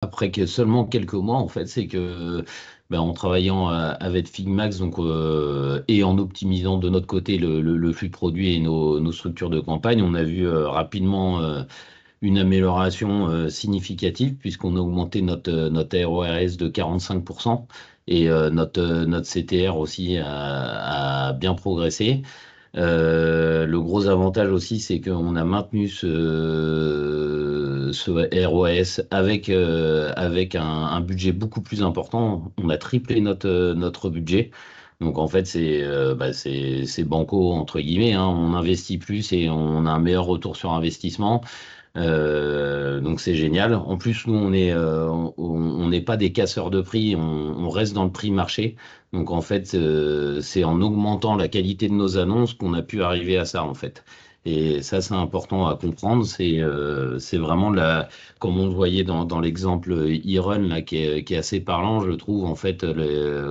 après que seulement quelques mois, en fait, c'est que en travaillant avec Figmax et en optimisant de notre côté le flux de produits et nos structures de campagne, on a vu rapidement une amélioration significative puisqu'on a augmenté notre RORS de 45% et notre CTR aussi a bien progressé. Le gros avantage aussi, c'est qu'on a maintenu ce ROAS avec un budget beaucoup plus important. On a triplé notre budget. Donc en fait, c'est banco entre guillemets, hein. On investit plus et on a un meilleur retour sur investissement. Donc c'est génial. En plus, nous, on n'est pas des casseurs de prix, on reste dans le prix marché. Donc en fait, c'est en augmentant la qualité de nos annonces qu'on a pu arriver à ça en fait. Et ça, c'est important à comprendre. C'est vraiment comme on le voyait dans l'exemple e-run là, qui est assez parlant, je trouve en fait,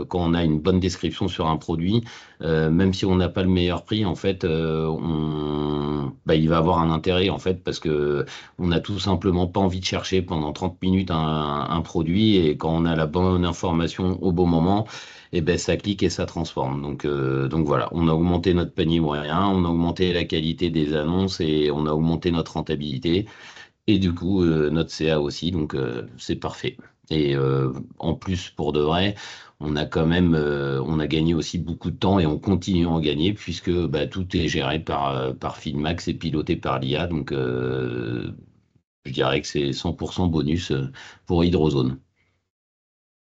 quand on a une bonne description sur un produit, même si on n'a pas le meilleur prix, en fait, il va avoir un intérêt en fait parce que on n'a tout simplement pas envie de chercher pendant 30 minutes un produit et quand on a la bonne information au bon moment, et ben ça clique et ça transforme. Donc voilà, on a augmenté notre panier moyen, on a augmenté la qualité des annonces et on a augmenté notre rentabilité et du coup notre CA aussi, donc c'est parfait. Et en plus, pour de vrai, on a gagné aussi beaucoup de temps et on continue à en gagner puisque tout est géré par Feedmax et piloté par l'IA. Donc, je dirais que c'est 100% bonus pour Hydrozone.